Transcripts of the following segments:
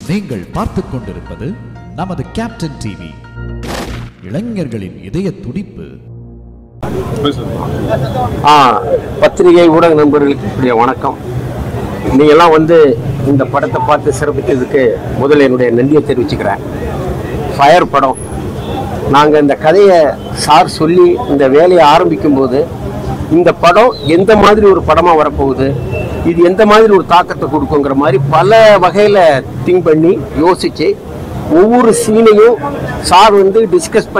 நீங்கள் பார்த்துக் கொண்டிருப்பது நமது கேப்டன் டிவி. இளைஞர்களின் இதய துடிப்பு. பத்திரிகை ஊடக நண்பர்களுக்கு வணக்கம். நீங்கெல்லாம் இந்த படத்தை பார்த்து சிறப்பித்ததுக்கு முதல்ல என்னுடைய நன்றியை தெரிவிச்சுக்கிறேன். ஃபயர் படம் நாங்கள் இந்த கதையை சார் சொல்லி இந்த வேலையை ஆரம்பிக்கும் போது இந்த படம் எந்த மாதிரி ஒரு படமாக வரப்போகுது, இது எந்த மாதிரி ஒரு தாக்கத்தை கொடுக்குங்கிற மாதிரி பல வகையில் திங்க் பண்ணி யோசித்து ஒவ்வொரு சீனையும் சார் டிஸ்கஸ்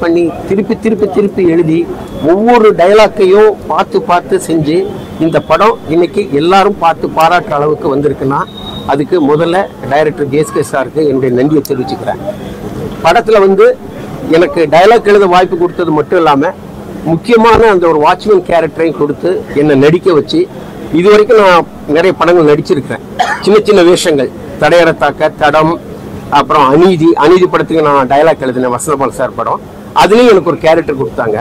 பண்ணி திருப்பி எழுதி ஒவ்வொரு டைலாக்கையும் பார்த்து செஞ்சு இந்த படம் இன்னைக்கு எல்லாரும் பார்த்து பாராட்டுற அளவுக்கு வந்திருக்குன்னா அதுக்கு முதல்ல டைரக்டர் ஜேஎஸ்கே சாருக்கு என்னுடைய நன்றியை தெரிவிச்சுக்கிறேன். படத்தில் எனக்கு டைலாக் எழுத வாய்ப்பு கொடுத்தது மட்டும் இல்லாமல் முக்கியமான அந்த ஒரு வாட்ச்மேன் கேரக்டரையும் கொடுத்து என்னை நடிக்க வச்சு இது வரைக்கும் நான் நிறைய படங்கள் நடிச்சிருக்கிறேன். சின்ன வேஷங்கள், தடையறத்தாக்க, தடம், அப்புறம் அநீதி படத்துக்கு நான் டைலாக் எழுதினேன், வசந்தபால் சார் படம். அதுலேயும் எனக்கு ஒரு கேரக்டர் கொடுத்தாங்க.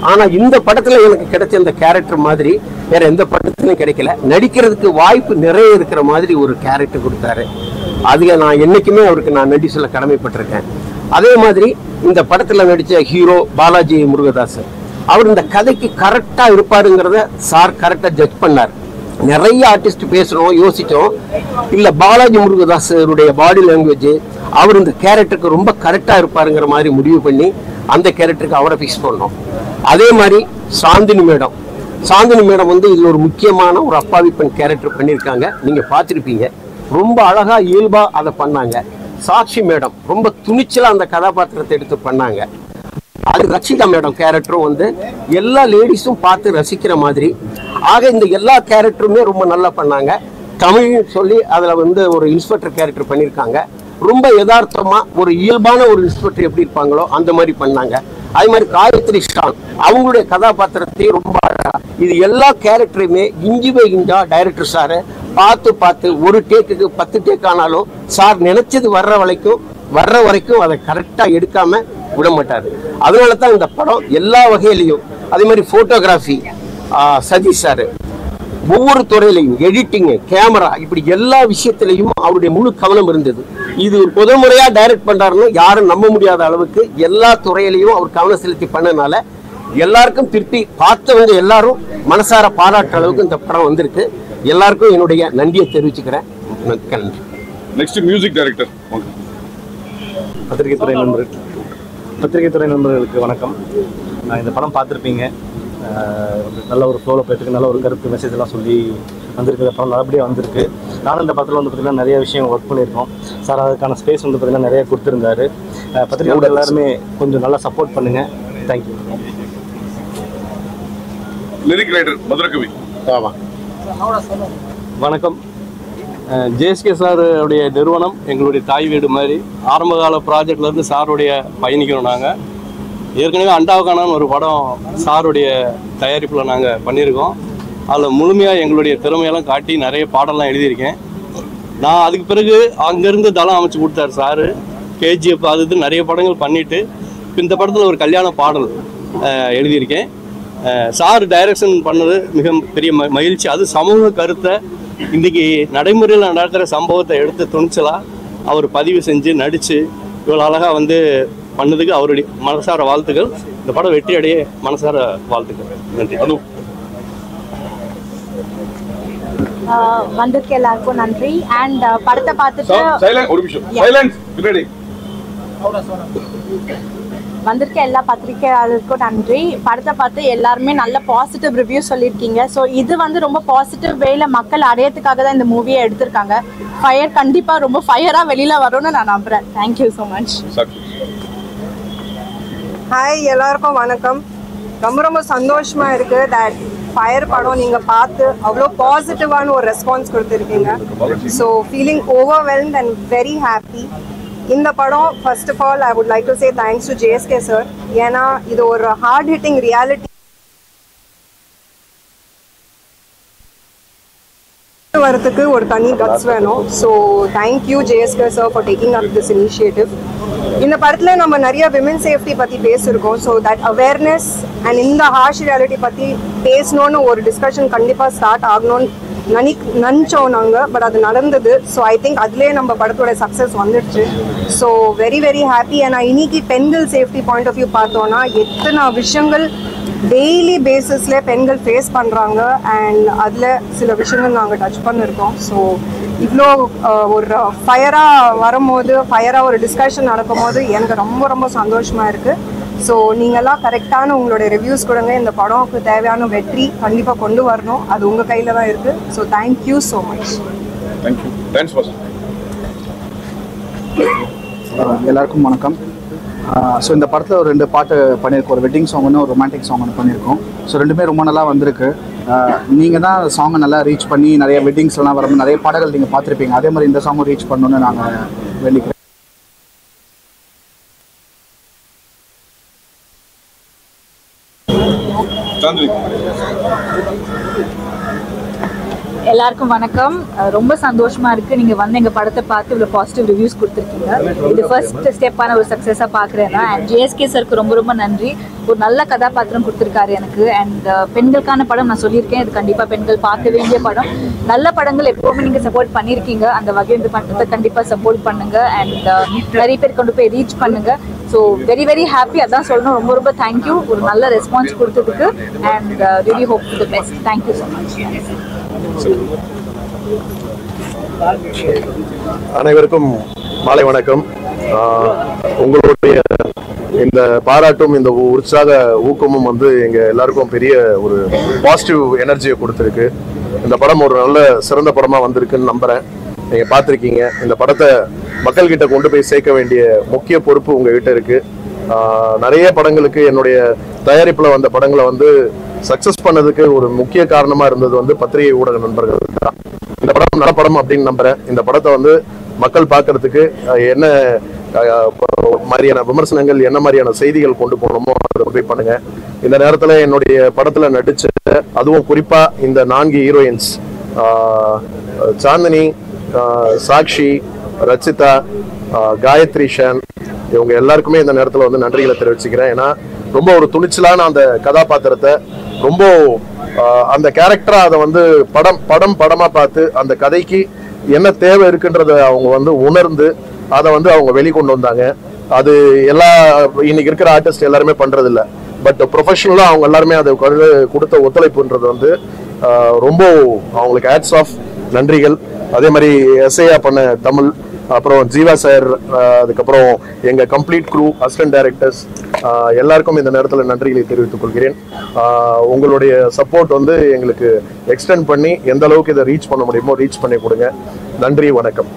ஆனால் இந்த படத்தில் எனக்கு கிடைச்ச அந்த கேரக்டர் மாதிரி வேற எந்த படத்துலையும் கிடைக்கல. நடிக்கிறதுக்கு வாய்ப்பு நிறைய இருக்கிற மாதிரி ஒரு கேரக்டர் கொடுத்தாரு. அதுக்கு நான் என்னைக்குமே அவருக்கு நான் நன்றி சொல்ல கடமைப்பட்டிருக்கேன். அதே மாதிரி இந்த படத்தில் நடித்த ஹீரோ பாலாஜி முருகதாஸ், அவர் இந்த கதைக்கு கரெக்டாக இருப்பாருங்கிறத சார் கரெக்டாக ஜட்ஜ் பண்ணார். நிறைய ஆர்டிஸ்ட் பேசுகிறோம், யோசித்தோம். இல்லை, பாலாஜி முருகதாஸருடைய பாடி லாங்குவேஜ், அவர் இந்த கேரக்டருக்கு ரொம்ப கரெக்டாக இருப்பாருங்கிற மாதிரி முடிவு பண்ணி அந்த கேரக்டருக்கு அவரை ஃபிக்ஸ் பண்ணோம். அதே மாதிரி சாந்தினி மேடம் இதில் ஒரு முக்கியமான ஒரு அப்பாவி பெண் கேரக்டர் பண்ணியிருக்காங்க. நீங்கள் பார்த்துருப்பீங்க. ரொம்ப அழகாக இயல்பாக அதை பண்ணாங்க. சாட்சி மேடம் ரொம்ப துணிச்சலாக அந்த கதாபாத்திரத்தை எடுத்து பண்ணாங்க. அது ரட்சிதா மேடம் கேரக்டரும் எல்லா லேடிஸும் பார்த்து ரசிக்கிற மாதிரி. ஆக இந்த எல்லா கேரக்டருமே ரொம்ப நல்லா பண்ணாங்க. தமிழ் சொல்லி அதில் ஒரு இன்ஸ்பெக்டர் கேரக்டர் பண்ணியிருக்காங்க. ரொம்ப யதார்த்தமாக ஒரு இயல்பான ஒரு இன்ஸ்பெக்டர் எப்படி இருப்பாங்களோ அந்த மாதிரி பண்ணாங்க. அதே மாதிரி காயத்ரி ஷான் அவங்களுடைய கதாபாத்திரத்தையும் ரொம்ப அழகா. இது எல்லா கேரக்டரையுமே இஞ்சி பை இஞ்சா டைரக்டர் சார் பார்த்து ஒரு டேக்குக்கு 10 டேக் ஆனாலும் சார் நினைச்சது வர்ற வரைக்கும் அதை கரெக்டாக எடுக்காம விட மாட்டார். அதனால தான் இந்த படம் எல்லா வகையிலையும். அதே மாதிரி போட்டோகிராஃபி சதீஷ் சார் ஒவ்வொரு துறையிலையும், எடிட்டிங்கு, கேமரா, இப்படி எல்லா விஷயத்திலையும் அவருடைய முழு கவனம் இருந்தது. இது முதல் முறையாக டைரக்ட் பண்ணுறாருன்னு யாரும் நம்ப முடியாத அளவுக்கு எல்லா துறையிலையும் அவர் கவனம் செலுத்தி பண்ணனால எல்லாருக்கும் திருப்பி பார்த்தவங்க எல்லாரும் மனசார பாராட்டுற அளவுக்கு இந்த படம் வந்திருக்கு. எல்லாருக்கும் என்னுடைய நன்றியை தெரிவிச்சுக்கிறேன். நன்றி. Next music director. பத்திரிகை துறை நண்பர்களுக்கு வணக்கம். நான் இந்த படம் பார்த்துருப்பீங்க. நல்ல ஒரு ஃப்ளோவில் போயிட்டுருக்கு. நல்ல ஒரு கருத்து மெசேஜ் எல்லாம் சொல்லி வந்திருக்கு. படம் நல்லபடியாக வந்திருக்கு. நானும் இந்த படத்தில் பார்த்திங்கன்னா நிறைய விஷயம் ஒர்க் பண்ணியிருக்கோம். சார் அதுக்கான ஸ்பேஸ் பார்த்திங்கன்னா நிறைய கொடுத்துருந்தாரு. பத்திரிகை எல்லாருமே கொஞ்சம் நல்லா சப்போர்ட் பண்ணுங்கள். தேங்க்யூ. Lyric writer Madhurakavi. வணக்கம். ஜேஎஸ்கே சாருடைய நிறுவனம் எங்களுடைய தாய் வீடு மாதிரி. ஆரம்பகால ப்ராஜெக்ட்லேருந்து சாருடைய பயணிக்கிறோம். நாங்கள் ஏற்கனவே அண்டாவுக்கானான்னு ஒரு படம் சாருடைய தயாரிப்பில் நாங்கள் பண்ணியிருக்கோம். அதில் முழுமையாக எங்களுடைய திறமையெல்லாம் காட்டி நிறைய பாடலாம் எழுதியிருக்கேன். நான் அதுக்கு பிறகு அங்கேருந்து தளம் அமைச்சு கொடுத்தாரு சாரு. கேஜிஎஃப் அது நிறைய படங்கள் பண்ணிவிட்டு இந்த படத்தில் ஒரு கல்யாண பாடல் எழுதியிருக்கேன். சார் டைரக்ஷன் பண்ணது மிக பெரிய மகிழ்ச்சி. அது சமூக கருத்தை, இன்றைக்கி நடைமுறையில் நடக்கிற சம்பவத்தை எடுத்து துணிச்சலாக அவர் பதிவு செஞ்சு நடித்து இவ்வளோ அழகாக பண்ணதுக்கு அவருடைய மனசார வாழ்த்துக்கள். இந்த படம் வெற்றி அடைய மனசார வாழ்த்துக்கள். நன்றி. வந்திருக்க எல்லாருக்கும் நன்றி. அண்ட் படத்தை பார்த்துட்டு வந்திருக்க எல்லா பத்திரிகையாளருக்கும் நன்றி. படத்தை பார்த்து எல்லாருமே நல்ல பாசிட்டிவ் ரிவ்யூ சொல்லியிருக்கீங்க. ஸோ இது ரொம்ப பாசிட்டிவ் வேல மக்கள் அடையறதுக்காக தான் இந்த மூவியை எடுத்திருக்காங்க. ஃபயர் கண்டிப்பாக ரொம்ப ஃபயராக வெளியில் வரும்னு நான் நம்புகிறேன். Thank you so much. ஹாய், எல்லாருக்கும் வணக்கம். ரொம்ப சந்தோஷமாக இருக்குது தட் ஃபயர் படம் நீங்கள் பார்த்து அவ்வளோ பாசிட்டிவான ஒரு ரெஸ்பான்ஸ் கொடுத்துருக்கீங்க. So feeling overwhelmed and very happy. இந்த படம் first of all I would like to say thanks to JSK sir. ஏன்னா இது ஒரு ஹார்ட் ஹிட்டிங் ரியாலிட்டி வரதுக்கு ஒரு தனி கட்ஸ் வேணும். So thank you JSK sir for taking up this initiative. இந்த படத்தில் நம்ம நிறைய விமன் சேஃப்டி பற்றி பேசியிருக்கோம். ஸோ தட் அவேர்னஸ் அண்ட் இந்த ஹார்ஷ் ரியாலிட்டி பற்றி பேசணுன்னு ஒரு டிஸ்கஷன் கண்டிப்பாக ஸ்டார்ட் ஆகணும்னு நினச்சோம் நாங்கள், பட் அது நடந்தது. ஸோ ஐ திங்க் அதுலேயே நம்ம படத்தோட சக்ஸஸ் வந்துடுச்சு. So very very happy. ஏன்னா இன்னைக்கு பெண்கள் சேஃப்டி பாயிண்ட் ஆஃப் வியூ பார்த்தோன்னா எத்தனை விஷயங்கள் டெய்லி பேசிஸில் பெண்கள் ஃபேஸ் பண்ணுறாங்க, அண்ட் அதில் சில விஷயங்கள் நாங்கள் டச் பண்ணியிருக்கோம். ஸோ இவ்வளோ ஒரு ஃபயராக வரும்போது, ஃபயராக ஒரு டிஸ்கஷன் நடக்கும்போது எனக்கு ரொம்ப ரொம்ப சந்தோஷமாக இருக்குது. ஸோ நீங்கள்லாம் கரெக்டான உங்களோட ரிவ்யூஸ் கொடுங்க. இந்த படம்க்கு தேவையான வெற்றி கண்டிப்பாக கொண்டு வரணும், அது உங்கள் கையில் தான் இருக்குது. So thank you so much. Thank you. Thanks for எல்லாருக்கும் வணக்கம். ஸோ இந்த படத்தில் ஒரு 2 பாட்டு பண்ணியிருக்கோம். ஒரு வெட்டிங் சாங் ஒன்று, ஒரு ரொமான்டிக் சாங் ஒன்று பண்ணியிருக்கோம். ஸோ 2மே ரொம்ப நல்லா வந்திருக்கு. நீங்கள் தான் சாங்கை நல்லா ரீச் பண்ணி நிறைய வெட்டிங்ஸ்லாம் வரும்போது நிறைய பாடல்கள் நீங்கள் பார்த்துருப்பீங்க. அதே மாதிரி இந்த சாங்கும் ரீச் பண்ணணுன்னு நாங்கள் வேண்டிக்கிறேன். எல்லாருக்கும் வணக்கம். ரொம்ப சந்தோஷமா இருக்கு நீங்க வந்து எங்க படத்தை பார்த்து இவ்வளவு பாசிட்டிவ் ரிவ்யூஸ் கொடுத்துருக்கீங்க. இது ஃபர்ஸ்ட் ஸ்டெப்பான ஒரு சக்ஸஸா பாக்குறேன்னா, அண்ட் ஜேஎஸ்கே சருக்கு ரொம்ப ரொம்ப நன்றி. ஒரு நல்ல கதாபாத்திரம் கொடுத்துருக்காரு எனக்கு. அண்ட் பெண்களுக்கான படம் நான் சொல்லியிருக்கேன், இது கண்டிப்பா பெண்கள் பார்க்க வேண்டிய படம். நல்ல படங்கள் எப்பவுமே நீங்க சப்போர்ட் பண்ணியிருக்கீங்க, அந்த வகையில் இந்த படத்தை கண்டிப்பா சப்போர்ட் பண்ணுங்க. அண்ட் நிறைய பேர் கொண்டு போய் ரீச் பண்ணுங்க. ஸோ வெரி வெரி ஹாப்பி, அதான் சொல்லணும். ரொம்ப ரொம்ப தேங்க்யூ ஒரு நல்ல ரெஸ்பான்ஸ் கொடுத்ததுக்கு. And really hope to the best. Thank you so much. அனைவருக்கும் மாலை வணக்கம். உங்களுடைய இந்த பாராட்டும் இந்த உற்சாக ஊக்கமும் வந்து எங்க எல்லாருக்கும் பெரிய ஒரு பாசிட்டிவ் எனர்ஜியை கொடுத்துருக்கு. இந்த படம் ஒரு நல்ல சிறந்த படமா வந்திருக்குன்னு நம்புறேன். நீங்க பார்த்துருக்கீங்க. இந்த படத்தை மக்கள்கிட்ட கொண்டு போய் சேர்க்க வேண்டிய முக்கிய பொறுப்பு உங்ககிட்ட இருக்கு. நிறைய படங்களுக்கு என்னுடைய தயாரிப்புல வந்த படங்களை வந்து சக்சஸ் பண்ணதுக்கு ஒரு முக்கிய காரணமா இருந்தது வந்து பத்திரிகை ஊடக நண்பர்கள் தான். இந்த படம் நல்ல படம் அப்படின்னு நம்புறேன். இந்த படத்தை வந்து மக்கள் பார்க்கறதுக்கு என்ன மாதிரியான விமர்சனங்கள், என்ன மாதிரியான செய்திகள் கொண்டு போகணுமோ அதை போய் பண்ணுங்க. இந்த நேரத்துல என்னுடைய படத்துல நடிச்ச, அதுவும் குறிப்பா இந்த 4 ஹீரோயின்ஸ் சாந்தினி, சாக்ஷி, ரச்சிதா, காயத்ரி ஷான், இவங்க எல்லாருக்குமே இந்த நேரத்துல வந்து நன்றிகளை தெரிவிச்சுக்கிறேன். ஏன்னா ரொம்ப ஒரு துணிச்சலான அந்த கதாபாத்திரத்தை ரொம்ப அந்த கேரக்டரா அதை வந்து படமா பார்த்து அந்த கதைக்கு என்ன தேவை இருக்குன்றத அவங்க வந்து உணர்ந்து அதை வந்து அவங்க வெளிக்கொண்டு வந்தாங்க. அது எல்லா இன்னைக்கு இருக்கிற ஆர்டிஸ்ட் எல்லாருமே பண்றது இல்லை. பட் ப்ரொஃபஷனலா அவங்க எல்லாருமே அதை கொடுத்த ஒத்துழைப்புன்றது வந்து ரொம்ப அவங்களுக்கு ஹேட்ஸ் ஆஃப், நன்றிகள். அதே மாதிரி எஸ்ஐயா பண்ண தமிழ், அப்புறம் ஜீவா சார், அதுக்கப்புறம் எங்க கம்ப்ளீட் க்ரூ, அசிஸ்டன்ட் டைரக்டர்ஸ் எல்லாருக்கும் இந்த நேரத்தில் நன்றிகளை தெரிவித்துக் கொள்கிறேன். உங்களுடைய சப்போர்ட் வந்து எங்களுக்கு எக்ஸ்டெண்ட் பண்ணி எந்த அளவுக்கு இதை ரீச் பண்ண முடியுமோ ரீச் பண்ணி கொடுங்க. நன்றி, வணக்கம்.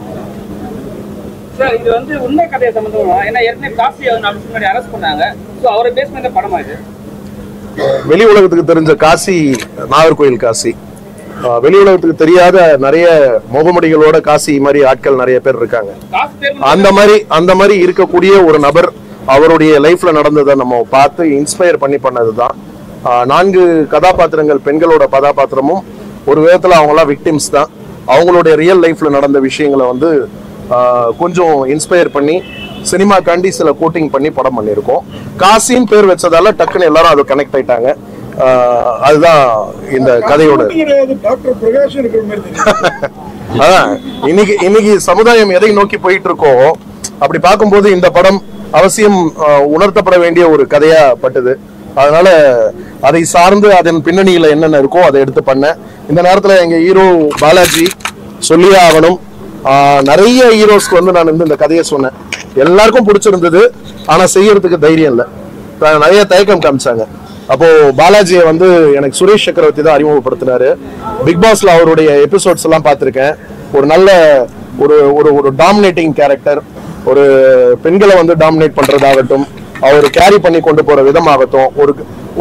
சார், இது வந்து உண்மை கதையை சம்பந்தமா, ஏன்னா ஏற்கனவே காசியை 4 வருஷம் முன்னாடி அரெஸ்ட் பண்ணாங்க. ஸோ அவரை பேஸ் பண்ண படமா இது? வெளி உலகத்துக்கு தெரிஞ்ச காசி நாகர்கோயில் காசி, வெளி உலகத்துக்கு தெரியாத நிறைய முகமுடிகளோட காசி மாதிரி ஆட்கள் நிறைய பேர் இருக்காங்க. அந்த மாதிரி இருக்கக்கூடிய ஒரு நபர், அவருடைய லைஃப்ல நடந்ததை நம்ம பார்த்து இன்ஸ்பயர் பண்ணி பண்ணதுதான். 4 கதாபாத்திரங்கள், பெண்களோட கதாபாத்திரமும் ஒரு விதத்துல அவங்களாம் விக்டிம்ஸ் தான். அவங்களுடைய ரியல் லைஃப்ல நடந்த விஷயங்களை வந்து கொஞ்சம் இன்ஸ்பயர் பண்ணி சினிமாக்காண்டி சில கோட்டிங் பண்ணி படம் பண்ணியிருக்கோம். காசின்னு பேர் வச்சதால டக்குன்னு எல்லாரும் அதை கனெக்ட் ஆயிட்டாங்க. அதுதான் இந்த கதையோட. இன்னைக்கு சமுதாயம் எதை நோக்கி போயிட்டு இருக்கோ அப்படி பார்க்கும்போது இந்த படம் அவசியம் உணர்த்தப்பட வேண்டிய ஒரு கதையா பட்டது. அதனால அதை சார்ந்து அதன் பின்னணியில என்னென்ன இருக்கோ அதை எடுத்து பண்ண. இந்த நேரத்துல எங்க ஹீரோ பாலாஜி சொல்லியே ஆகணும். நிறைய ஹீரோஸ்க்கு வந்து நான் இந்த கதையை சொன்னேன், எல்லாருக்கும் பிடிச்சிருந்தது. ஆனா செய்யறதுக்கு தைரியம் இல்லை, நிறைய தயக்கம் காமிச்சாங்க. அப்போ பாலாஜியை வந்து எனக்கு சுரேஷ் சக்கரவர்த்தி தான் அறிமுகப்படுத்தினாரு. பிக் பாஸ்ல அவருடைய எபிசோட்ஸ் எல்லாம் பார்த்திருக்கேன். ஒரு நல்ல ஒரு டாமினேட்டிங் கேரக்டர், ஒரு பெண்களை வந்து டாமினேட் பண்றதாகட்டும், அவர் கேரி பண்ணி கொண்டு போற விதமாகட்டும்,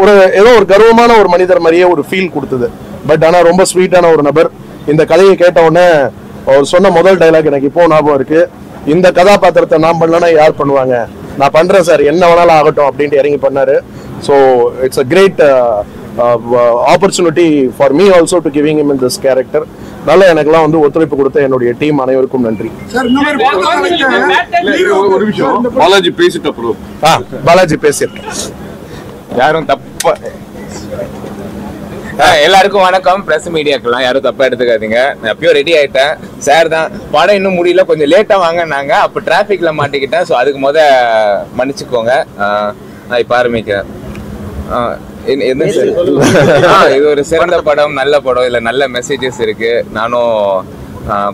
ஒரு ஏதோ ஒரு கர்வமான ஒரு மனிதர் மாதிரியே ஒரு ஃபீல் கொடுத்தது. பட் ஆனா ரொம்ப ஸ்வீட்டான ஒரு நபர். இந்த கதையை கேட்ட உடனே அவர் சொன்ன முதல் டைலாக் எனக்கு இப்போ ஞாபகம் இருக்கு. இந்த கதாபாத்திரத்தை நான் பண்ணலன்னா யார் பண்ணுவாங்க, நான் பண்றேன் சார், என்ன வேணாலும் ஆகட்டும் அப்படின்ட்டு இறங்கி பண்ணாரு. So it's a great opportunity for me also to giving him in this character. நல்ல எனக்குலாம் வந்து ஒத்துழைப்பு கொடுத்த என்னுடைய டீம் அனைவருக்கும் நன்றி. ஒரு நிமிஷம், பாலாஜி பேசிட்டு அப்புறம் பாலாஜி பேசியிருக்கேன். யாரும் தப்பா எல்லாருக்கும் வணக்கம். பிரஸ் மீடியாக்கெல்லாம் யாரும் தப்பா எடுத்துக்காதீங்க. நான் எப்பயும் ரெடி ஆயிட்டேன். சார் தான் படம் இன்னும் முடியல, கொஞ்சம் லேட்டா வாங்கினாங்க. அப்ப டிராபிக்ல மாட்டிக்கிட்டேன். ஸோ அதுக்கு மன்னிச்சுக்கோங்க. நான் இப்ப ஆரம்பிக்கிறேன். இது ஒரு சிறந்த படம், நல்ல படம். இதுல நல்ல மெசேஜஸ் இருக்கு. நானும்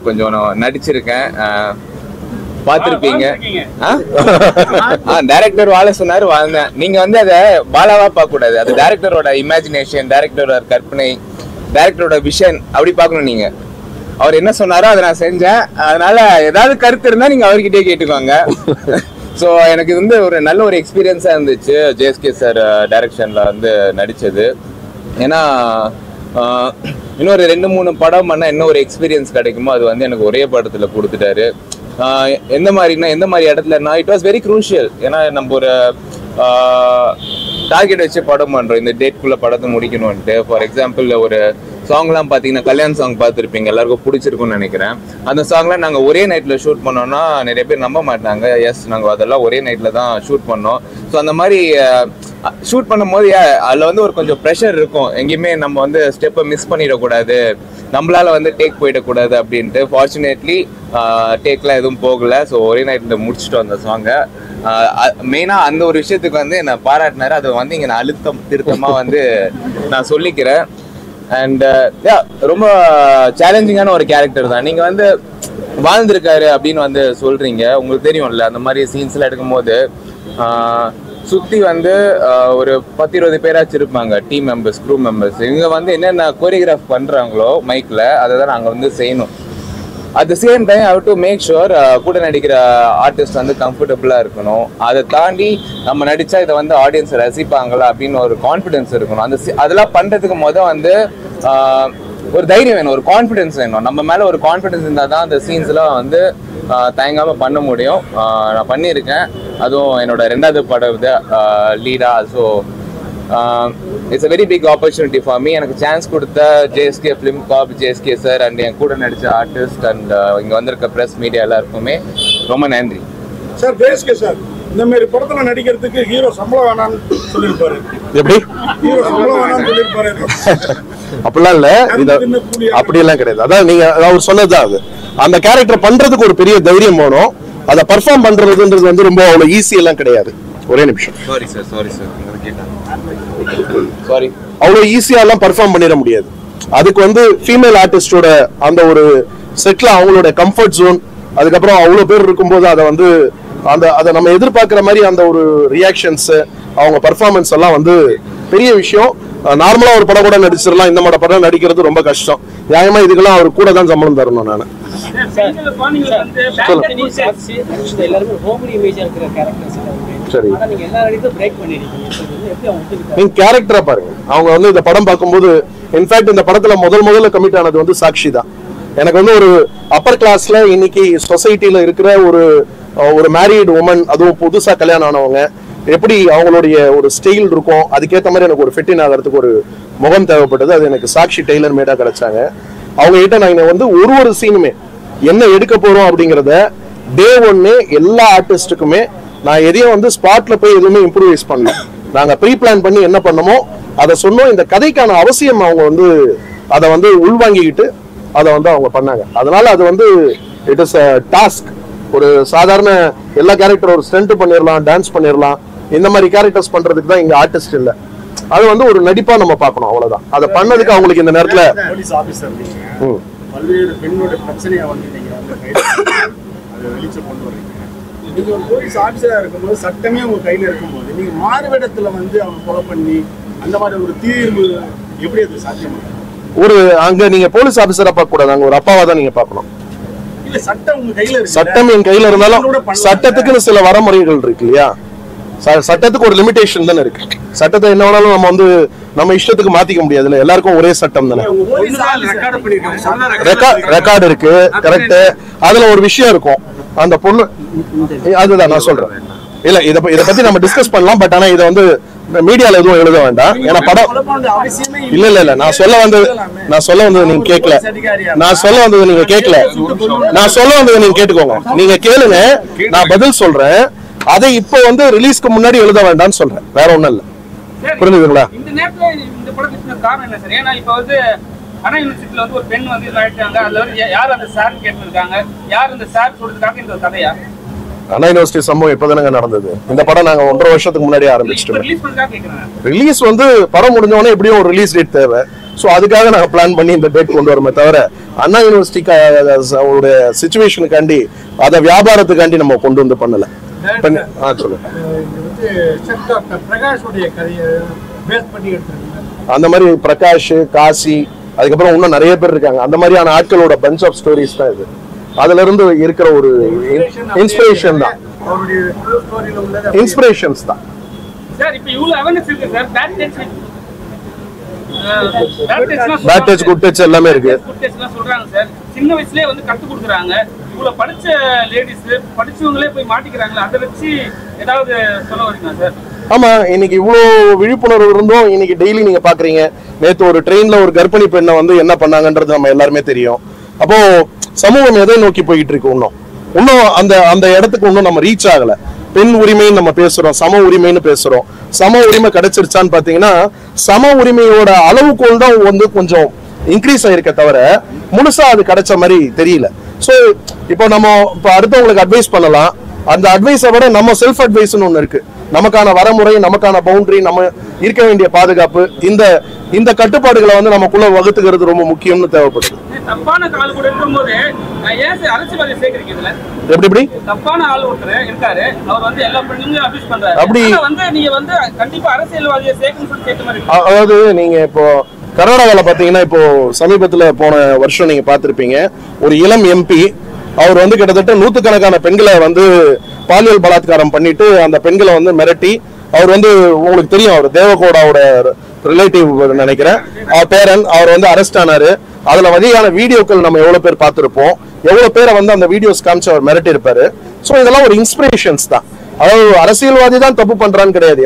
கொஞ்சம் நடிச்சிருக்கேன், பாத்திருப்பீங்க. டைரக்டர் வாழ சொன்னாரு, வாழ்ந்தேன். நீங்க வந்து அதை பாலாவா பார்க்க கூடாது. அது டைரக்டரோட இமேஜினேஷன், டைரக்டரோட கற்பனை, டைரக்டரோட விஷன் அப்படி பார்க்கணும். நீங்க அவர் என்ன சொன்னாரோ அதை நான் செஞ்சேன். அதனால ஏதாவது கருத்து இருந்தா நீங்க அவர்கிட்டயே கேட்டுக்கோங்க. ஸோ எனக்கு இது வந்து ஒரு நல்ல ஒரு எக்ஸ்பீரியன்ஸா இருந்துச்சு ஜேஎஸ்கே சார் டைரக்ஷன்ல வந்து நடிச்சது. ஏன்னா இன்னொரு 2-3 படம் பண்ணா என்ன ஒரு எக்ஸ்பீரியன்ஸ் கிடைக்குமோ அது வந்து எனக்கு ஒரே படத்துல கொடுத்துட்டாரு. எந்த மாதிரி இடத்துலனா இட் வாஸ் வெரி க்ரூஷியல். ஏன்னா நம்ம ஒரு டார்கெட் வச்சு படம் பண்றோம், இந்த டேட்குள்ள படத்தை முடிக்கணும்ட்டு. ஃபார் எக்ஸாம்பிள் ஒரு சாங்லாம் பார்த்தீங்கன்னா கல்யாண் சாங் பார்த்துருப்பீங்க, எல்லாருக்கும் பிடிச்சிருக்கும்னு நினைக்கிறேன். அந்த சாங்லாம் நாங்கள் ஒரே நைட்டில் ஷூட் பண்ணோம்னா நிறைய பேர் நம்ப மாட்டாங்க. எஸ், நாங்கள் அதெல்லாம் ஒரே நைட்டில் தான் ஷூட் பண்ணோம். ஸோ அந்த மாதிரி ஷூட் பண்ணும்போது அதில் வந்து ஒரு கொஞ்சம் ப்ரெஷர் இருக்கும். எங்கேயுமே நம்ம வந்து ஸ்டெப்பை மிஸ் பண்ணிடக்கூடாது, நம்மளால வந்து டேக் போயிடக்கூடாது அப்படின்ட்டு. ஃபார்ச்சுனேட்லி டேக்லாம் எதுவும் போகலை. ஸோ ஒரே நைட்டில் முடிச்சுட்டோம் அந்த சாங்கை. மெயினாக அந்த ஒரு விஷயத்துக்கு வந்து என்னை பாராட்டினாரு. அதை வந்து இங்கே நான் திருத்தமாக வந்து நான் சொல்லிக்கிறேன். அண்ட் ரொம்ப சேலஞ்சிங்கான ஒரு கேரக்டர் தான். நீங்கள் வந்து வாழ்ந்திருக்காரு அப்படின்னு வந்து சொல்கிறீங்க. உங்களுக்கு தெரியும்ல, அந்த மாதிரி சீன்ஸ்லாம் எடுக்கும்போது சுற்றி வந்து ஒரு 10-20 பேராச்சும் இருப்பாங்க, டீம் மெம்பர்ஸ், க்ரூ மெம்பர்ஸ். இவங்க வந்து என்னென்ன கோரியோகிராஃப் பண்ணுறாங்களோ மைக்கில் அதை தான் நாங்கள் வந்து செய்யணும். At the same time how to make sure கூட நடிக்கிற ஆர்டிஸ்ட் வந்து கம்ஃபர்டபுளாக இருக்கணும். அதை தாண்டி நம்ம நடித்தா இதை வந்து ஆடியன்ஸ் ரசிப்பாங்களா அப்படின்னு ஒரு கான்ஃபிடென்ஸ் இருக்கணும். அதெல்லாம் பண்ணுறதுக்கு வந்து ஒரு தைரியம் வேணும், ஒரு கான்ஃபிடென்ஸ் வேணும். நம்ம மேலே ஒரு கான்ஃபிடென்ஸ் இருந்தால் தான் அந்த சீன்ஸ்லாம் வந்து தயங்காமல் பண்ண முடியும். நான் பண்ணியிருக்கேன். அதுவும் என்னோட 2வது படம் இது லீடா. So it's a very big opportunity for me. எனக்கு சான்ஸ் கொடுத்த JSK film corp, JSK sir and என் கூட நடித்த ஆர்டிஸ்ட் அண்ட் இங்கே வந்திருக்க ப்ரெஸ் மீடியா எல்லாருக்குமே ரொம்ப நன்றி. சார், ஜேஎஸ்கே சார் இந்த மாதிரி படத்துல நடிக்கிறதுக்கு ஹீரோ சம்பளம் வேணாம்னு சொல்லியிருப்பாரு. எப்படி ஹீரோ சம்பளம் வேணாம்னு சொல்லியிருப்பாரு? அப்படிலாம் இல்ல, அப்படியெல்லாம் கிடையாது. அதான் நீங்க அவர் சொன்னதுதான். அது அந்த கேரக்டர் பண்றதுக்கு ஒரு பெரிய தைரியம் வேணும். அதை பர்ஃபார்ம் பண்றதுன்றது வந்து ரொம்ப அவ்வளவு ஈஸி எல்லாம் கிடையாது. ஒரே நிமிஷம். Sorry sir. சாரி. அவ்வளவு ஈஸியா எல்லாம் பர்ஃபார்ம் பண்ணிட முடியாது. அதுக்கு வந்து ஃபீமேல் ஆர்டிஸ்டோட அந்த ஒரு செட்ல அவங்களோட கம்ஃபர்ட் ஜோன், அதுக்கப்புறம் அவ்வளவு பேர் இருக்கும்போது அதை வந்து அதை நம்ம எதிர்பார்க்கிற மாதிரி அந்த ஒரு ரியாக்ஷன்ஸ், அவங்க பர்ஃபார்மன்ஸ் எல்லாம் வந்து பெரிய விஷயம். நார்மலா ஒரு படம் கூட நடிச்சிடலாம், இந்த மாதிரி படம் நடிக்கிறது ரொம்ப கஷ்டம். நியாயமா இதுக்கெல்லாம் அவர் கூட தான் சம்பளம் தரணும். நான் சரி, நீங்க கேரக்டரா பாருங்க. அவங்க வந்து இந்த படம் பார்க்கும்போது, இன்ஃபேக்ட் இந்த படத்துல முதல்ல கமிட் ஆனது வந்து சாக்ஷி தான். எனக்கு வந்து ஒரு அப்பர் கிளாஸ்ல இன்னைக்கு சொசைட்டில இருக்கிற ஒரு மேரீடு உமன், அதுவும் புதுசா கல்யாணம் ஆனவங்க, எப்படி அவங்களுடைய ஒரு ஸ்டைல் இருக்கும், அதுக்கேற்ற மாதிரி எனக்கு ஒரு ஃபிட்டின் ஆகிறதுக்கு ஒரு முகம் தேவைப்பட்டது. அது எனக்கு சாக்ஷி டெய்லர் மேடா கிடைச்சாங்க. அவங்க கிட்ட நான் வந்து ஒரு சீனுமே என்ன எடுக்க போறோம் அப்படிங்கிறத டே 1 எல்லா ஆர்டிஸ்டுக்குமே நான் எதையும் வந்து ஸ்பாட்ல போய் எதுவுமே இம்ப்ரூவைஸ் பண்ணோம். நாங்க ப்ரீ பிளான் பண்ணி என்ன பண்ணமோ அதை சொன்னோம். இந்த கதைக்கான அவசியம் அவங்க வந்து அதை வந்து உள்வாங்கிக்கிட்டு அதை வந்து அவங்க பண்ணாங்க. அதனால அது வந்து இட் இஸ் அ டாஸ்க். ஒரு சாதாரண எல்லா கேரக்டர் ஒரு ஸ்டண்ட் பண்ணிடலாம், டான்ஸ் பண்ணிடலாம், இந்த மாதிரி கேரக்டர்ஸ் பண்றதுக்கு தான் இங்க ஆர்டிஸ்ட் இல்லை. அது வந்து ஒரு நடிப்பா நம்ம பார்க்கணும், அவ்வளவுதான். அதை பண்ணதுக்கு அவங்களுக்கு இந்த நேரத்துல பல்வேறு பெண்ணோட பிரச்சனையை வந்து நீங்க வெளிச்சம் கொண்டு வரீங்க. நீங்க ஒரு போலீஸ் ஆபீசரா இருக்கும்போது, சட்டமே உங்க கையில இருக்கும்போது, நீங்க மாறுவேடத்துல வந்து அவங்க கொலை பண்ணி அந்த மாதிரி ஒரு தீர்வு எப்படி அது சாத்தியமா? ஒரு அங்க நீங்க போலீஸ் ஆபீசரா பார்க்க கூடாது, அங்க ஒரு அப்பாவா தான் நீங்க பார்க்கணும். இல்ல, சட்டம் உங்க கையில இருக்கு. சட்டம் என் கையில இருந்தாலும் சட்டத்துக்குன்னு சில வரமுறைகள் இருக்கு இல்லையா? சட்டத்துக்கு ஒரு லிமிடேஷன் தானே இருக்கு. சட்டத்தை என்ன வேணாலும் நம்ம வந்து நம்ம இஷ்டத்துக்கு மாத்திக்க முடியாதுல்ல. எல்லாருக்கும் ஒரே சட்டம் தானே. ரெக்கார்டு இருக்கு, கரெக்ட். அதுல ஒரு விஷயம் இருக்கும், அந்த பொண்ணு, அதுதான் நான் சொல்றேன். இல்ல, இத பத்தி நம்ம டிஸ்கஸ் பண்ணலாம். பட் ஆனா இதை வந்து மீடியால எதுவும் எழுத வேண்டாம். ஏன்னா படம் இல்ல நான் சொல்ல வந்தது நீங்க கேட்கல. நான் சொல்ல வந்தது நீங்க கேட்கல. நான் சொல்ல வந்தது நீங்க கேட்டுக்கோங்க. நீங்க கேளுங்க, நான் பதில் சொல்றேன். அதை இப்போ வந்து ரிலீஸ்க்கு முன்னாடி எழுத வேண்டாம்னு சொல்றேன், வேற ஒண்ணும் இல்ல. புரிஞ்சுதுங்களா? காரணம் என்ன சார்? ஏன்னா இப்போ வந்து அண்ணா யூனிவர்சிட்டியில் வந்து ஒரு பெண் வந்து ஆயிட்டாங்க. அதுல வந்து யார் அந்த சார் கேட்டுருக்காங்க, யார் அந்த சார் சொல்றதுக்காக இந்த கதையா? அண்ணா யூனிவர்சிட்டி சம்பவம் இப்பதானங்க நடந்தது. இந்த படம் நாங்க 1.5 வருஷத்துக்கு முன்னாடி ஆரம்பிச்சிட்டோம். ரிலீஸ் வந்து படம் முடிஞ்சவொடனே எப்படியும் ஒரு ரிலீஸ் டேட் தேவை. ஸோ அதுக்காக நாங்கள் பிளான் பண்ணி இந்த டேட் கொண்டு வரமே தவிர அண்ணா யூனிவர்சிட்டிக்கு சிச்சுவேஷனுக்காண்டி அதை வியாபாரத்துக்காண்டி நம்ம கொண்டு வந்து பண்ணல. சொல்லுங்க. அந்த மாதிரி பிரகாஷ், காசி, அதுக்கப்புறம் இன்னும் நிறைய பேர் இருக்காங்க. அந்த மாதிரியான ஆட்களோட பஞ்ச் ஆஃப் ஸ்டோரிஸ் தான் இது. அதுல இருந்து இருக்கிற ஒரு இன்ஸ்பிரேஷன் தான், இன்ஸ்பிரேஷன்ஸ் தான். சார் இப்போ இவ்வளவு அவேர்னஸ் இருக்கு sir. Bad touch, good touch எல்லாமே இருக்கு. குட் டச்லாம் சொல்றாங்க சார். சின்ன வயசுலயே வந்து கத்து கொடுக்குறாங்க. இவ்வளவு படிச்ச லேடிஸ் படிச்சவங்களே போய் மாட்டிக்கிறாங்களா? அதை வச்சு ஏதாவது சொல்ல வரீங்களா சார்? ஆமா, இன்னைக்கு இவ்வளவு விழிப்புணர்வு இருந்தும் இன்னைக்கு டெய்லி நீங்க பாக்குறீங்க. நேத்து ஒரு ட்ரெயின்ல ஒரு கர்ப்பிணி பெண்ணை வந்து என்ன பண்ணாங்கன்றது நம்ம எல்லாருமே தெரியும். அப்போ சமூகம் எதை நோக்கி போயிட்டு இருக்கு? இன்னும் அந்த இடத்துக்கு இன்னும் நம்ம ரீச் ஆகல. பெண் உரிமைன்னு நம்ம பேசுறோம், சம உரிமைன்னு பேசுறோம். சம உரிமை கிடைச்சிருச்சான்னு பாத்தீங்கன்னா சம உரிமையோட அளவுகோல் தான் வந்து கொஞ்சம் இன்க்ரீஸ் ஆயிருக்க தவிர முழுசா அது கிடைச்ச மாதிரி தெரியல. ஸோ இப்போ நம்ம இப்போ அடுத்தவங்களுக்கு அட்வைஸ் பண்ணலாம். அந்த அட்வைஸை விட நம்ம செல்ஃப் அட்வைஸ்னு ஒன்று இருக்கு. நமக்கான வரமுறை, நமக்கான பவுண்டரி, நம்ம இருக்க வேண்டிய பாதுகாப்பு, இந்த கட்டுப்பாடுகளை வந்து நமக்குள்ள வகுத்துக்கிறது ரொம்ப முக்கியம்னு தேவைப்படுது. தப்பான ஆள் கூட இருக்கும்போது ஏன் அரசியல்வாதி சேர்க்கிறீங்க இதுல? எப்படி தப்பான ஆள் ஒருத்தர் இருக்காரு, அவர் வந்து எல்லா பெண்ணையும் அபியூஸ் பண்றாரு. அப்படி வந்து நீங்க வந்து கண்டிப்பா அரசியல்வாதியை சேர்க்கணும்னு சொல்லி கேட்ட மாதிரி. அதாவது நீங்க இப்போ கர்நாடகாவில் பார்த்தீங்கன்னா இப்போ சமீபத்தில் போன வருஷம் நீங்க பார்த்துருப்பீங்க, ஒரு இளம் எம்பி அவர் வந்து கிட்டத்தட்ட 100கணக்கான பெண்களை வந்து பாலியல் பலாத்காரம் பண்ணிட்டு அந்த பெண்களை வந்து மிரட்டி, அவர் வந்து உங்களுக்கு தெரியும், அவர் தேவகோடாவோட ரிலேட்டிவ் நினைக்கிறேன், பேரன், அவர் வந்து அரெஸ்ட் ஆனாரு. அதுல வகையான வீடியோக்கள் நம்ம எவ்வளவு பேர் பார்த்திருப்போம், எவ்வளவு பேரை வந்து அந்த வீடியோஸ் காமிச்சு அவர் மிரட்டி இருப்பாரு. ஸோ இதெல்லாம் ஒரு இன்ஸ்பிரேஷன்ஸ் தான். அதாவது அரசியல்வாதி தான் தப்பு பண்றான்னு கிடையாது.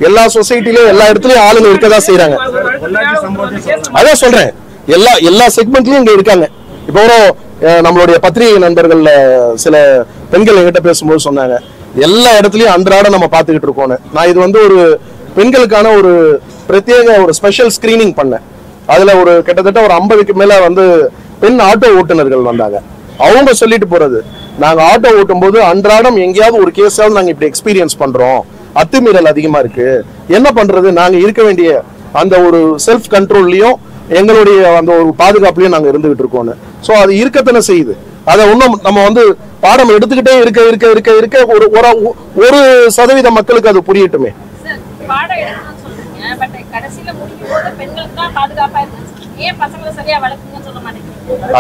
எல்லா சொசைட்டிலயும் எல்லா இடத்துலயும் ஆளுங்க இருக்கதான் செய்யறாங்க. அதான் சொல்றேன், எல்லா செக்மெண்ட்லயும் இங்க இருக்காங்க. இப்போ நம்மளுடைய பத்திரிகை நண்பர்கள்ல சில பெண்கள் என்கிட்ட பேசும்போது சொன்னாங்க, எல்லா இடத்துலயும் அன்றாட நம்ம பார்த்துக்கிட்டு இருக்கோம்னு. நான் இது வந்து ஒரு பெண்களுக்கான ஒரு பிரத்யேக ஒரு ஸ்பெஷல் ஸ்கிரீனிங் பண்ணேன். அதுல ஒரு கிட்டத்தட்ட ஒரு 50க்கு மேல வந்து பெண் ஆட்டோ ஓட்டுநர்கள் வந்தாங்க. அவங்க சொல்லிட்டு போறது, நாங்க ஆட்டோ ஓட்டும் போது அன்றாடம் எங்கேயாவது ஒரு கேஸாவது நாங்க இப்படி எக்ஸ்பீரியன்ஸ் பண்றோம், அத்துமீறல் அதிகமா இருக்கு, என்ன பண்றது, நாங்க இருக்க வேண்டிய அந்த ஒரு செல்ஃப் கண்ட்ரோல்லையும் எங்களுடைய அந்த ஒரு பாதுகாப்புலயும் நாங்க இருந்துகிட்டு இருக்கோம்னு. ஸோ அது இருக்கத்தானே செய்யுது. அதை இன்னும் நம்ம வந்து பாடம் எடுத்துக்கிட்டே இருக்க ஒரு சதவீத மக்களுக்கு அது புரியட்டுமே.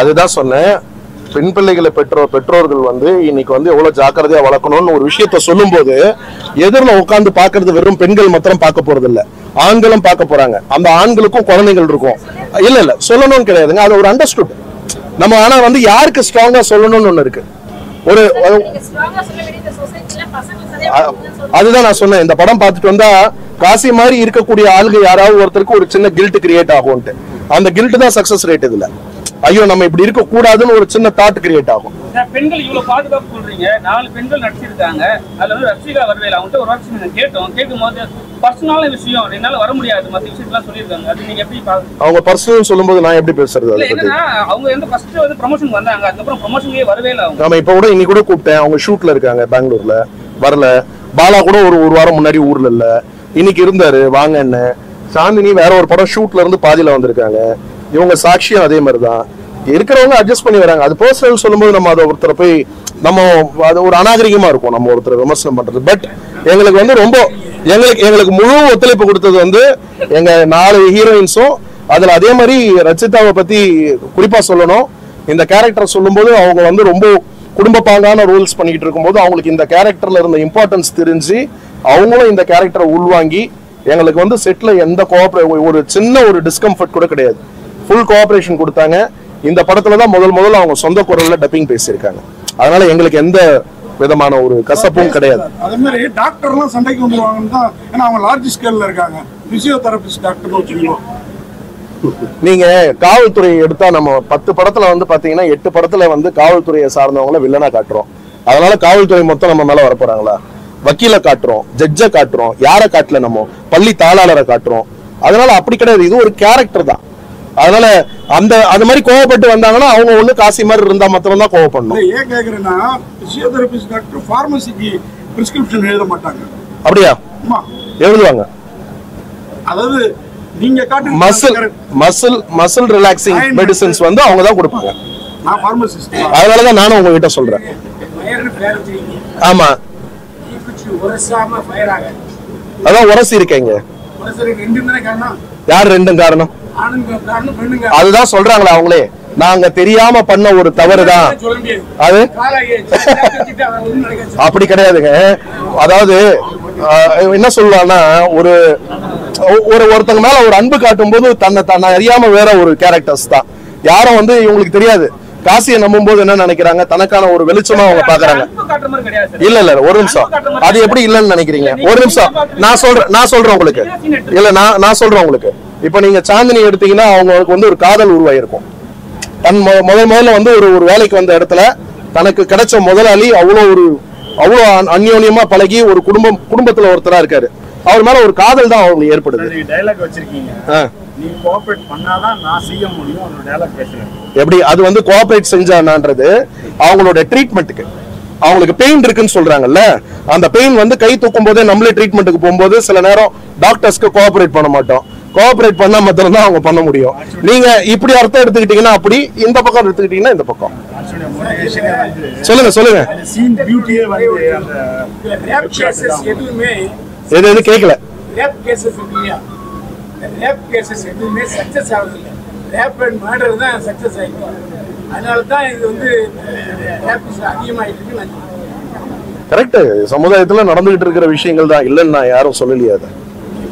அதுதான் சொன்னேன், பெண் பிள்ளைகளை பெற்றோர்கள் வந்து இன்னைக்கு வந்து எவ்வளவு ஜாக்கிரதையா வளர்க்கணும்னு ஒரு விஷயத்த சொல்லும் போது எதிரில் உட்கார்ந்து பாக்குறது வெறும் பெண்கள் மாத்திரம் பார்க்க போறது இல்ல, ஆண்களும் பார்க்க போறாங்க. அந்த ஆண்களுக்கும் குழந்தைகள் இருக்கும். இல்ல சொல்லணும்னு கிடையாதுங்க, அது ஒரு அண்டர்ஸ்டுட். நம்ம ஆனா வந்து யாருக்கு ஸ்ட்ராங்கா சொல்லணும்னு ஒண்ணு இருக்கு. அதுதான் நான் சொன்னேன், இந்த படம் பார்த்துட்டு வந்தா காசி மாதிரி இருக்கக்கூடிய ஆளுங்க யாராவது ஒருத்தருக்கு ஒரு சின்ன கில்ட் கிரியேட் ஆகும்ட்டு. அந்த கில்ட் தான் சக்சஸ் ரேட். இதுல ஐயோ நம்ம இப்படி இருக்க கூடாதுன்னு ஒரு சின்ன தாட் கிரியேட் ஆகும். பெண்கள் இவ்வளவு பாதுகாப்பு சொல்றீங்க, 4 பெண்கள் நடிச்சிருக்காங்க. அதுல வந்து ரசிகா வரவேல அவங்கள்ட்ட ஒரு வாரம் கேட்கும்போது பர்சனலான விஷயம், என்னால வர முடியாது, மற்ற விஷயத்தெல்லாம் சொல்லியிருக்காங்க. அது நீங்க எப்படி பாக்குறீங்க? அவங்க பர்சனல் சொல்லும்போது நான் எப்படி பேசுறது? அவங்க வந்து ஃபர்ஸ்ட் வந்து ப்ரமோஷன் வந்தாங்க, அதுக்கப்புறம் ப்ரமோஷன்லயே வரவே இல்லை அவங்க. நம்ம இப்ப கூட இன்னைக்கு கூட கூப்பிட்டேன், அவங்க ஷூட்ல இருக்காங்க பெங்களூர்ல, வரல. பாலா கூட ஒரு வாரம் முன்னாடி ஊர்ல இல்ல, இன்னைக்கு இருந்தாரு வாங்கன்னு. சாந்தினி வேற ஒரு படம் ஷூட்ல இருந்து பாதியில வந்திருக்காங்க. இவங்க சாட்சியம் அதே மாதிரிதான் இருக்கிறவங்க அட்ஜஸ்ட் பண்ணி வராங்க. அது பர்சனல் சொல்லும்போது நம்ம அதை ஒருத்தரை போய் நம்ம அது ஒரு அநாகரிகமா இருக்கும் நம்ம ஒருத்தரை விமர்சனம் பண்றது. பட் எங்களுக்கு வந்து ரொம்ப எங்களுக்கு முழு ஒத்துழைப்பு கொடுத்தது வந்து எங்க 4 ஹீரோயின்ஸும். அதுல அதே மாதிரி ரச்சிதாவை பத்தி குறிப்பா சொல்லணும். இந்த கேரக்டர் சொல்லும்போது அவங்க வந்து ரொம்ப குடும்ப பாங்கான ரோல்ஸ் பண்ணிட்டு இருக்கும்போது அவங்களுக்கு இந்த கேரக்டர்ல இருந்த இம்பார்ட்டன்ஸ் தெரிஞ்சு அவங்களும் இந்த கேரக்டரை உள்வாங்கி எங்களுக்கு வந்து செட்ல எந்த ஒரு சின்ன ஒரு டிஸ்கம்ஃபர்ட் கூட கிடையாது, ஃபுல் கோஆபரேஷன் கொடுத்தாங்க. இந்த படத்துலதான் முதல்ல அவங்க சொந்த குரல்ல டப்பிங் பேசியிருக்காங்க. அதனால எங்களுக்கு எந்த விதமான ஒரு கசப்பும் கிடையாது. அதே மாதிரி டாக்டர்லாம் சண்டைக்கு வந்துருவாங்கன்னு தான், ஏன்னா அவங்க லார்ஜ் ஸ்கேல்ல இருக்காங்க. பிசியோதெரபிஸ்ட் டாக்டர் வச்சுக்கணும். நீங்க காவல்துறை எடுத்தா நம்ம 10 படத்துல வந்து பாத்தீங்கன்னா 8 படத்துல வந்து காவல்துறையை சார்ந்தவங்கள வில்லனா காட்டுறோம். அதனால காவல்துறை மொத்தம் நம்ம மேல வரப்போறாங்களா? வக்கீல காட்டுறோம், ஜட்ஜை காட்டுறோம், யாரை காட்டல, நம்ம பள்ளி தாளாளரை காட்டுறோம், அதனால அப்படி கிடையாது, இது ஒரு கேரக்டர் தான். அதனால அந்த மாதிரி கோவப்பட்டு வந்தாங்கன்னா அவங்க ஒண்ணு காசி மாதிரி இருந்தா மாத்திரம் தான் கோவப்படணும். ஏன் கேக்குறேன்னா பிசியோதெரபிஸ்ட் டாக்டர் ஃபார்மசிக்கு பிரிஸ்கிரிப்ஷன் எழுத மாட்டாங்க. அப்படியா? எழுதுவாங்க. அதாவது நீங்க காட்டு மசில் ரிலாக்ஸிங் மெடிசின்ஸ் வந்து அவங்க தான் கொடுப்பாங்க. நான் ஃபார்மசிஸ்ட், அதனாலதான் நானும் உங்ககிட்ட சொல்றேன். ஆமா, அதான் உரசி இருக்கீங்க. யார் ரெண்டும் காரணம்? அதுதான் சொல்றாங்களா அவங்களே, நாங்க தெரியாம பண்ண ஒரு தவறுதான் அது. அப்படி கிடையாதுங்க. அதாவது என்ன சொல்லலாம்னா, ஒருத்தங்க மேல ஒரு அன்பு காட்டும் போது தன்னை அறியாம வேற ஒரு கேரக்டர்ஸ் தான். யாரும் வந்து இவங்களுக்கு தெரியாது. காசியை நம்பும் போது என்ன நினைக்கிறாங்க, தனக்கான ஒரு வெளிச்சமா அவங்க பாக்குறாங்க. இல்ல ஒரு நிமிஷம், அது எப்படி இல்லன்னு நினைக்கிறீங்க? ஒரு நிமிஷம், நான் சொல்றேன் உங்களுக்கு. இல்ல நான் சொல்றேன் உங்களுக்கு. இப்ப நீங்க சாந்தினி எடுத்தீங்கன்னா அவங்களுக்கு வந்து ஒரு காதல் உருவாயிருக்கும். தன் முதல்ல வந்து ஒரு வேலைக்கு வந்த இடத்துல தனக்கு கிடைச்ச முதலாளி அவ்வளவு அந்யோன்யமா பழகி ஒரு குடும்பத்துல ஒருத்தரா இருக்காரு. அவர் மேல ஒரு காதல் தான் அவங்களுக்கு ஏற்படுது. டயலாக் வச்சிருக்கீங்க, நீ கோஆபரேட் பண்ணாதான் நான் செய்ய முடியும் அந்த டயலாக் பேசுறேன். எப்படி அது வந்து கோஆபரேட் செஞ்சானான்றது அவங்களோட ட்ரீட்மெண்ட்டுக்கு. அவங்களுக்கு பெயின் இருக்குன்னு சொல்றாங்கல்ல, அந்த பெயின் வந்து கை தூக்கும் போதே நம்மளே ட்ரீட்மெண்ட்டுக்கு போகும்போது சில நேரம் டாக்டர்ஸ்க்கு கோஆபரேட் பண்ண மாட்டோம். கோஆபரேட் பண்ணா மாத்திரம் தான் அவங்க பண்ண முடியும். நீங்க இப்படி அர்த்தம் எடுத்துக்கிட்டீங்கன்னா அப்படி, இந்த பக்கம் எடுத்துக்கிட்டீங்கன்னா இந்த பக்கம். சொல்லுங்க. எது கேட்கல. கரெக்ட். சமுதாயத்துல நடந்துகிட்டு இருக்கிற விஷயங்கள் தான், இல்லன்னு நான் யாரும் சொல்லலையா.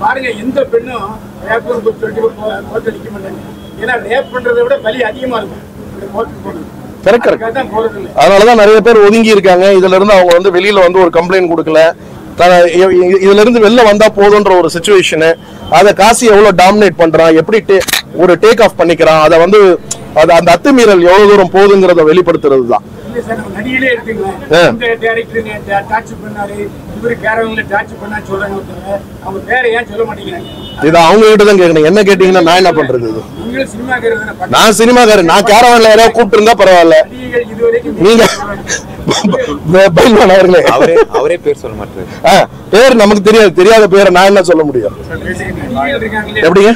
பாருங்க, எந்த பெண்ணும் நிக்க மாட்டாங்க. ஏன்னா ரேப் பண்றதை விட பலி அதிகமா இருக்கும். அதனாலதான் நிறைய பேர் ஒதுங்கி இருக்காங்க. இதுல இருந்து அவங்க வந்து வெளியில வந்து ஒரு கம்ப்ளைண்ட் கொடுக்கல. இதுல இருந்து வெளில வந்தா போதுன்ற ஒரு சிச்சுவேஷனு. அதை காசி எவ்வளவு டாமினேட் பண்றான், எப்படி ஒரு டேக் ஆஃப் பண்ணிக்கிறான், அதை வந்து அந்த அத்துமீறல் எவ்வளவு தூரம் போகுதுங்கிறத வெளிப்படுத்துறது தான். நடிகளே இருக்குங்க, அவங்க பேரை ஏன் சொல்ல மாட்டேங்கிறாங்க? இதை அவங்க கிட்ட தான் கேட்கணும். என்ன கேட்டீங்கன்னா நான் என்ன பண்றது? நான் சினிமாக்காரன், நான் கேரவான்ல யாராவது கூப்பிட்டு இருந்தா பரவாயில்ல. நீங்க அவரே பேர் சொல்ல மாட்டாரு. பேர் நமக்கு தெரியாத பேரை நான் என்ன சொல்ல முடியும்? எப்படிங்க?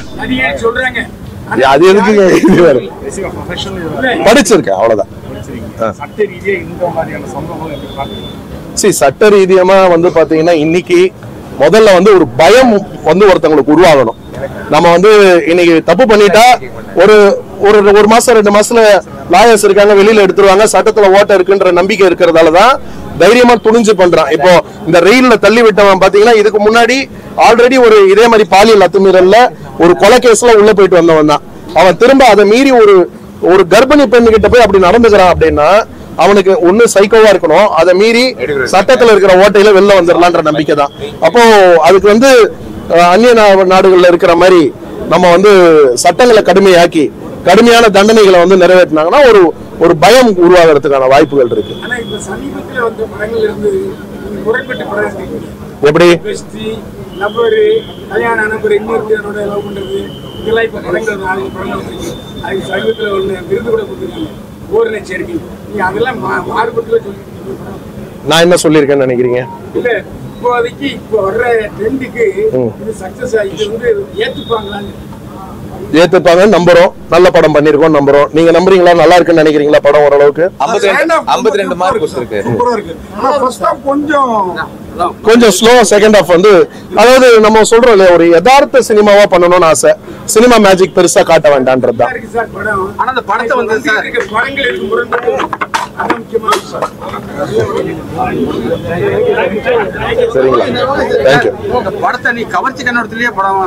அது எதுக்குங்க? படிச்சிருக்கேன், அவ்வளவுதான். சட்ட ரீதியமா வந்து பாத்தீங்கன்னா இன்னைக்கு முதல்ல வந்து ஒரு பயம் வந்து ஒருத்தவங்களுக்கு உருவாகணும். நம்ம வந்து இன்னைக்கு தப்பு பண்ணிட்டா ஒரு மாசம் 2 மாசத்துல லாயர்ஸ் இருக்காங்க, வெளியில எடுத்துருவாங்க, சட்டத்துல ஓட்ட இருக்குன்ற நம்பிக்கை இருக்கிறதாலதான் தைரியமா துணிஞ்சு பண்றான். இப்போ இந்த ரெயில்ல தள்ளி விட்டவன் பாத்தீங்கன்னா இதுக்கு முன்னாடி ஆல்ரெடி ஒரு இதே மாதிரி பாலியல் அத்துமீறல்ல ஒரு கொலை கேஸ்ல உள்ள போயிட்டு வந்தவன் தான். அவன் திரும்ப அதை மீறி ஒரு கர்ப்பிணி பெண்ணு கிட்ட போய் அப்படி நடந்துக்கிறான் அப்படின்னா அவனுக்கு ஒண்ணு சைக்கோவா இருக்கணும், அதை மீறி சட்டத்துல இருக்கிற ஓட்டையில வெளில வந்துடலான்ற நம்பிக்கை தான். அப்போ அதுக்கு வந்து அந்நிய நாடுகள்ல இருக்கிற மாதிரி நம்ம வந்து சட்டங்களை கடுமையாக்கி கடுமையான தண்டனைகளை வந்து நிறைவேற்றினாங்கன்னா ஒரு பயம் உருவாகிறதுக்கான வாய்ப்புகள் இருக்கு. எப்படி நான் என்ன சொல்லியிருக்கேன்னு நினைக்கிறீங்க? ஏத்துப்பாங்க, நம்புறோம். நல்ல படம் பண்ணிருக்கோம் நம்புறோம். நீங்க நம்புறீங்களா? நல்லா இருக்குன்னு நினைக்கிறீங்களா? படம் ஓரளவுக்கு 52 மார்க் கொடுத்திருக்கு. கொஞ்சம் ஸ்லோ செகண்ட் ஹாஃப் வந்து, அதாவது நம்ம சொல்றோம் இல்லையா, ஒரு யதார்த்த சினிமாவா பண்ணணும்னு ஆசை. சினிமா மேஜிக் பெருசா காட்ட வேண்டாம்ன்றதுதான். சரிங்களா? தேங்க்யூ. படத்தை நீ கவர்ச்சி கண்ணோட்டத்திலேயே படம்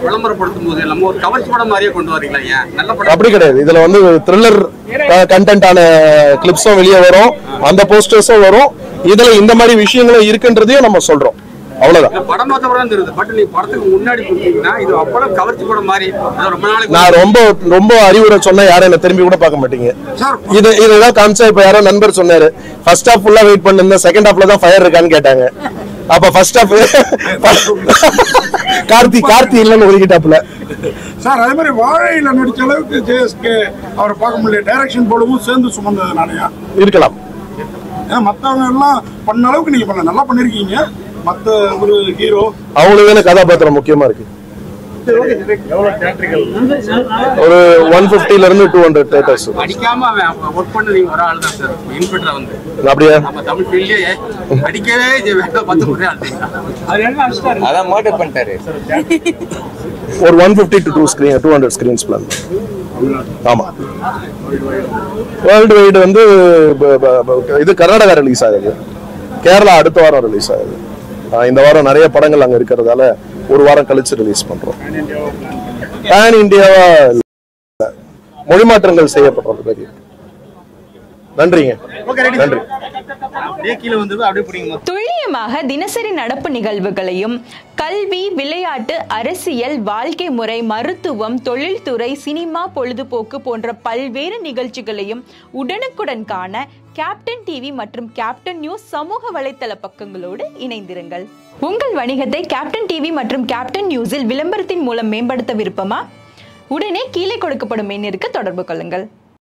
விளம்பரப்படுத்தும் போது நம்ம ஒரு கவர்ச்சி படம் மாதிரியே கொண்டு வரீங்களா? ஏன் நல்ல படம் அப்படி கிடையாது. இதுல வந்து த்ரில்லர் கண்டென்ட்டான கிளிப்ஸும் வெளியே வரும், அந்த போஸ்டர்ஸும் வரும். இதுல இந்த மாதிரி விஷயங்களும் இருக்குன்றதையும் நம்ம சொல்றோம். அவ்வளவுதான். படம் பார்த்தப்பறம் தெரியுது. பட் நீ படத்துக்கு முன்னாடி கொடுத்தீங்கன்னா இது அப்படம் கவர்ச்சி படம் மாதிரி ரொம்ப நாளைக்கு நான் ரொம்ப அறிவுரை சொன்னா யாரும் என்ன திரும்பி கூட பார்க்க மாட்டீங்க. இதுதான் காமிச்சா. இப்ப யாரோ நண்பர் சொன்னாரு, ஃபர்ஸ்ட் ஹாஃப் ஃபுல்லா வெயிட் பண்ணிருந்தேன், செகண்ட் ஹாஃப்ல தான் ஃபயர் இருக்கான்னு கேட்டாங்க. அப்ப ஃபர்ஸ்ட் ஹாஃப் கார்த்தி இல்லைன்னு ஒதுக்கிட்டாப்புல. சார் அதே மாதிரி வாழையில நடிச்ச அளவுக்கு ஜேஎஸ்கே அவரை பார்க்க முடியல. டைரக்ஷன் போடவும் சேர்ந்து சுமந்ததுனாலயா இருக்கலாம். ஏன்னா மற்றவங்க எல்லாம் பண்ண அளவுக்கு நீங்க பண்ண நல்லா பண்ணிருக்கீங்க. மற்ற ஒரு ஹீரோ அவங்களுக்கு கதாபாத்திரம் முக்கியமா இருக்கு. ஒரு 150 இருந்து 200 தியேட்டர்ஸ். அடிக்காம ஒர்க் பண்ண நீங்க ஒரு ஆள் தான் சார். இன்ஸ்பெக்டரா வந்து அப்படியே நம்ம தமிழ் ஃபீல்ட்லயே அடிக்கவே பத்து ஒரே ஆள் தான். அதான் மர்டர் பண்ணிட்டாரு. ஒரு 150 to 200 ஸ்கிரீன்ஸ் பிளான். ஆமா, வேர்ல்டு வைடு வந்து இது கர்நாடகா ரிலீஸ் ஆகுது, கேரளா அடுத்த வாரம் ரிலீஸ் ஆகுது. இந்த வாரம் நிறைய படங்கள் அங்க இருக்கிறதால ஒரு வாரம் கழிச்சு ரிலீஸ் பண்றோம். பேன் இந்தியாவா மொழி மாற்றங்கள் செய்யப்படுறது. நன்றிங்க, நன்றி. துல்லியமாக தினசரி நடப்பு நிகழ்வுகளையும் கல்வி, விளையாட்டு, அரசியல், வாழ்க்கை முறை, மருத்துவம், தொழில்துறை, சினிமா, பொழுதுபோக்கு போன்ற பல்வேறு நிகழ்ச்சிகளையும் உடனுக்குடன் காண கேப்டன் டிவி மற்றும் கேப்டன் நியூஸ் சமூக வலைத்தள பக்கங்களோடு இணைந்திருங்கள். உங்கள் வணிகத்தை கேப்டன் டிவி மற்றும் கேப்டன் நியூஸில் விளம்பரத்தின் மூலம் மேம்படுத்த விருப்பமா? உடனே கீழே கொடுக்கப்படும் எண்ணிற்கு தொடர்பு கொள்ளுங்கள்.